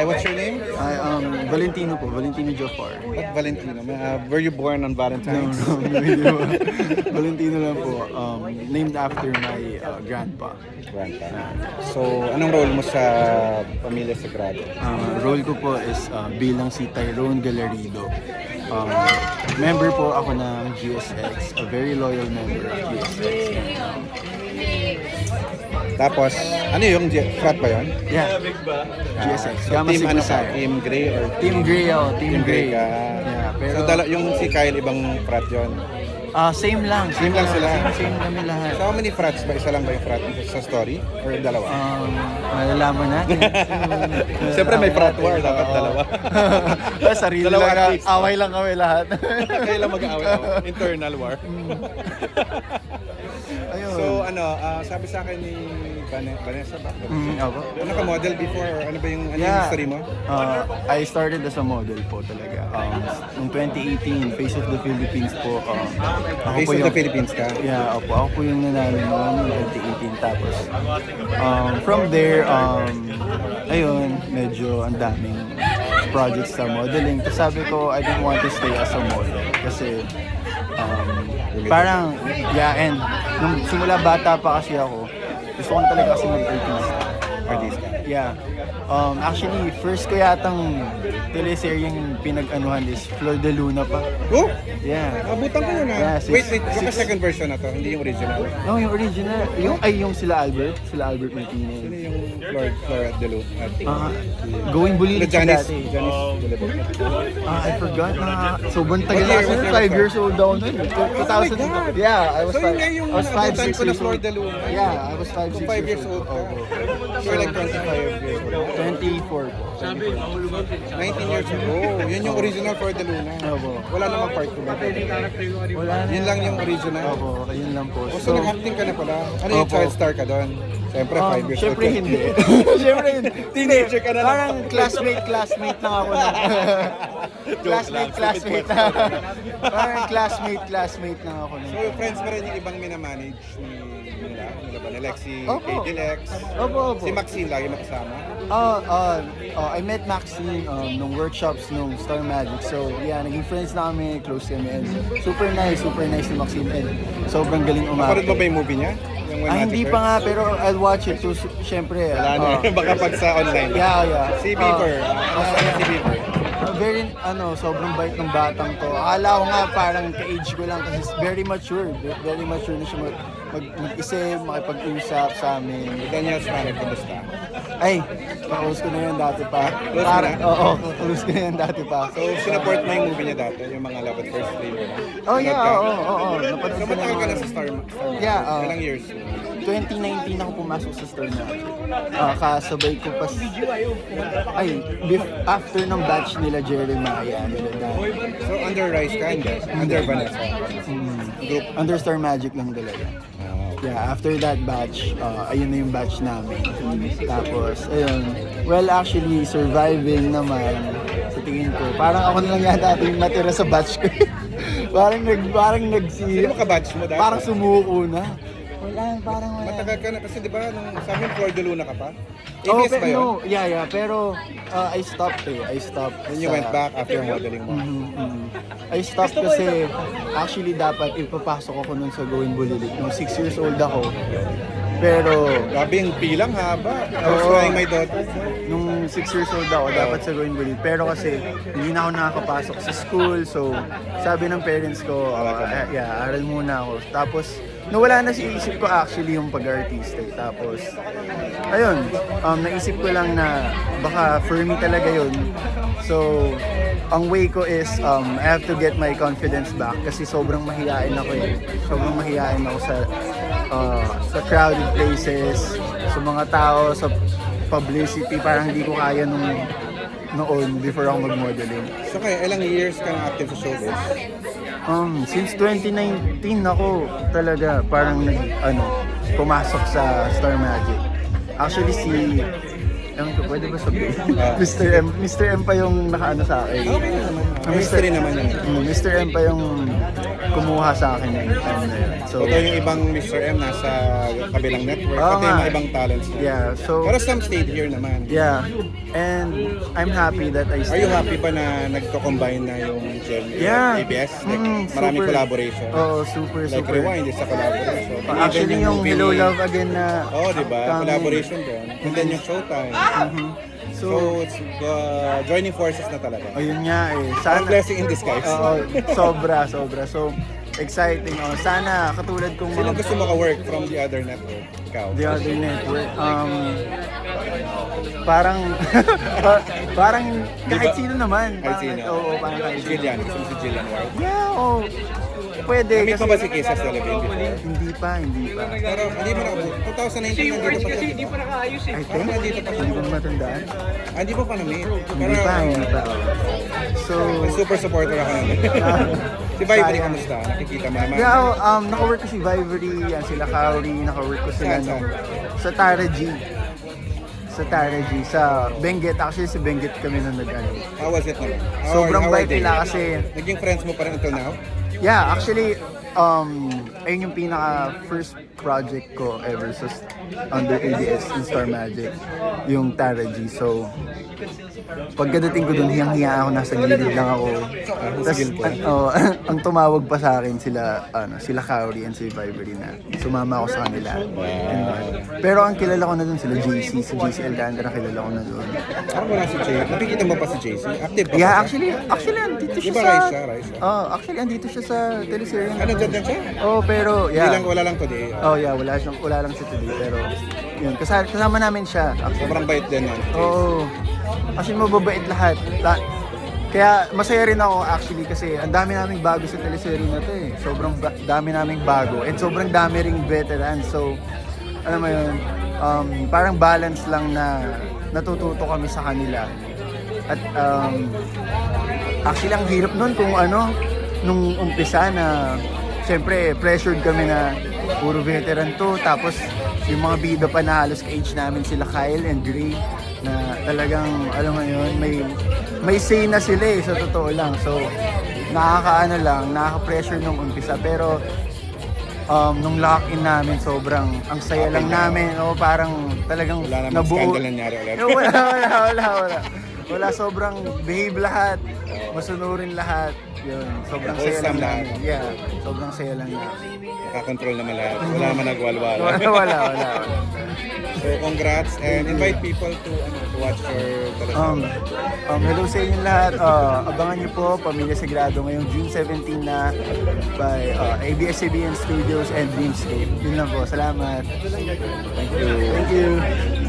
Hi, what's your name? Hi, Valentino po, Valentino Jofar. What Valentino? Were you born on Valentine's? No, hindi po. Valentino lang po, named after my grandpa. Grandpa. So, anong role mo sa Pamilya Sagrado? Role ko po is bilang si Tyrone Galarido. Member po ako ng GSX, a very loyal member of GSX. Tapos, ano yung frat ba yun? Yeah, GSX. So, Gamma team Sigma ano ka? Psi. Team Grey or Team Grey ako, Team Grey. ka? Yeah, pero So, yung si Kyle, ibang frat yun? same lang. Same lang sila? Same kami lahat. So, how many frats ba? Isa lang ba yung frat sa story? Or dalawa? Malalaman natin. Siyempre may frat war, dapat dalawa. Sarili Dalawa lang, at least. away lang kami lahat. Kailan mag-aaway? Internal war. Ayun. So, sabi sa akin ni Vanessa ba? Ako? Ano ka model before? Or ano ba yung history mo? I started as a model po talaga. Noong 2018, Face of the Philippines po. Ako Face po of yung, the Philippines ka? Yeah, ako po yung nanalo noong 2018. Tapos, from there, ayun, medyo ang daming projects sa modeling. Tapos sabi ko, I didn't want to stay as a model. Kasi, parang, yeah, and nung simula bata pa kasi ako, gusto ko na talaga kasi mag-artista. Artista. Yeah. Actually, first ko yatang teleseryeng pinag-anuhan is Flor de Luna pa. Oh! Yeah. Abutan ko yun Yeah, Wait, baka second version na to, hindi yung original. No, yung original. Yung sila Albert Martinez. Sino yung Flora de Lu? Going Bulilit siya Janice dati. Delibo. I forgot na. Sobrang tagal What year? na kasi. What year 5 was years old ako nun. Oh 2000. my God. Yeah, I was So yun nga yung I was 5, abutan 6 ko na years Flor old. de Lu. Yeah, I was 5, 6 5 years old ka. You're like 25 years old. 24 po. 19 years old. Oh, yun yung original Flor de Luna. Opo. Wala namang part 2 ba? Wala na. Yun lang yung original. Opo, yun lang po. Oh, so nag-acting ka na pala. Ano yung Opo. child star ka doon? Siyempre, 5 years old. Siyempre ka. hindi. Siyempre hindi. Teenager ka na lang. Parang classmate lang ako na. classmate na. Parang classmate lang ako na. So, friends mo rin yung ibang minamanage nila ba? Nila si Opo. KD Lex. Opo. Si Maxine lagi makasama. I met Maxine nung workshops nung Star Magic. So, yeah, naging friends na kami, close kami. And super nice ni Maxine. And sobrang galing Napanood mo umarte. ba yung movie niya? Yung When Magic Hindi Works? pa nga, pero I'll watch it too. Siyempre. Wala na. Baka pag sa online. Yeah. Si Beaver. Si Beaver. Very, sobrang bait ng batang to. Akala ko nga parang ka-age ko lang kasi very mature. Very mature na siya mag-isip, makipag-usap sa amin. Daniel Smanek, kamusta? Ay, kaklose ko na yan dati pa. Close mo na? Oo, kaklose ko na yan dati pa. So, sinsupport mo yung movie niya dati, yung mga Love at First Flavor. Oh yeah, oo. So, Napanood ko na matagal ka na yun. sa Star Yeah, Ilang years? 2019 ako pumasok sa Star Magic. Kasabay ko pa after ng batch nila Jeremiah, nila Dan. So, under Rise ka, hindi? Under Vanessa? Group? Under Star Magic lang talaga. Yeah, after that batch, ayun na yung batch namin. Tapos, ayun. Well, actually, surviving naman sa tingin ko. Parang ako na lang yata yung natira sa batch ko. parang Sino ka batch mo dati? parang sumuko na. Parang wala. Matagal ka na kasi di ba nung sabi mo Flor de Luna ka pa? Oh, ABS ba yun? no, yeah, pero I stopped. Then you went back after modeling mo. I stopped kasi actually dapat ipapasok ako nun sa Going Bulilit. Nung 6 years old ako. Pero Grabe yung pilang haba. I was Oo. trying my daughter. nung 6 years old ako, dapat sa Going Bulilit. Pero kasi hindi na ako nakakapasok sa school. So sabi ng parents ko, aral muna ako. Tapos nawala na sa isip ko actually yung pag-artista. Tapos ayun, naisip ko lang na baka for me talaga yun. So ang way ko is I have to get my confidence back kasi sobrang mahiyain ako eh. Sobrang mahiyain ako sa crowded places, sa mga tao, sa publicity, parang hindi ko kaya noon before ako mag-modeling. So kaya ilang years ka na active sa showbiz? Since 2019 ako talaga parang pumasok sa Star Magic. Actually ewan ko, pwede ba sabihin? Mr. M pa yung nakaano sa akin. Okay na naman. Mystery naman yun. Mr. M pa yung kumuha sa akin yung time na yun. So, Totoo yung ibang Mr. M nasa kabilang network, Oo pati yung nga. mga ibang talents na. yeah, so, Pero some stayed here naman. yeah. And I'm happy that I Are you happy pa na nagko-combine na yung Gem Yeah. ABS? Like, Mm, maraming super. collaboration. Oo, super, Like super. Rewind is a collaboration. And Actually, even yung movie Hello ni- Love Again na Oo, di ba? upcoming. Collaboration doon. And then yung Showtime. So, it's joining forces na talaga. Ayun nga eh. Parang Sana, blessing in disguise. oo, sobra. So, exciting. Oh, sana katulad kong Sino mga gusto mo ka-work from the other network? Ikaw? the other network. Parang parang kahit Di ba? sino naman. Kahit sino? Oo, parang kahit Si sino. Jillian. Gusto mo si Jillian Ward? Yeah, oh. Pwede. Meet mo ba si Kisses Delavigne before? Hindi pa. Pero hindi mo na 2019 nandito pa siya. Hindi pa nakaayos eh. I Parang think, nandito pa siya. hindi ko na matandaan. Hindi pa na-meet. Hindi pa. So, Super supporter ako naman. Si Vibery, kamusta? Nakikita mo naman. yeah, naka-work ko si Vivery, yan, sila Kaori, naka-work ko sila Saan? sa Tara G. Sa Benguet. Actually, si Benguet kami nung nag-ano. How was it naman? Sobrang How are bait they? nila kasi, Naging friends mo pa rin until now? yeah, actually, ayun yung pinaka first project ko ever sa under ABS in Star Magic, yung Tara G. So, pagkadating ko dun, hiyang-hiya ako, nasa gilid lang ako. Tas, Sigil ka. ang tumawag pa sa akin sila Kaori and si Vibery na sumama ako sa kanila. And, pero ang kilala ko na dun sila JC, si JC Eldandra, kilala ko na dun. Parang wala si Jay. Nakikita mo pa si JC? Active pa Yeah, ba siya? actually andito siya Di ba sa... Raisa? Actually andito siya sa teleserye. Ano, dyan siya? Oh, pero Hindi yeah. lang, wala lang today. Oh yeah, wala lang siya today, pero yun, kasama namin siya. Actually. Sobrang bait din nun. Oo. Kasi mababait lahat. Kaya masaya rin ako actually kasi ang dami naming bago sa teleserye na to eh. Sobrang dami naming bago and sobrang dami ring veteran. So, alam mo yun, parang balance lang na natututo kami sa kanila. At actually ang hirap nun kung nung umpisa na siyempre pressured kami na puro veteran to. Tapos yung mga bida pa na halos ka-age namin sila Kyle and Gray na talagang alam mo yun, may say na sila eh sa totoo lang. So nakaka-pressure nung umpisa pero nung lock-in namin sobrang ang saya lang namin. Parang talagang Wala namang scandal nangyari ulit. Wala, sobrang behave lahat. Masunurin lahat. Yun, sobrang saya lang Wholesome lahat. namin. Yeah, sobrang saya lang namin. Nakakontrol naman lahat. Wala naman nagwalwala. wala. So, congrats and invite people to watch your television. Hello sa inyo lahat. Abangan niyo po Pamilya Sagrado ngayong June 17 na by ABS-CBN Studios and Dreamscape. Yun lang po. Salamat. Thank you. Thank you.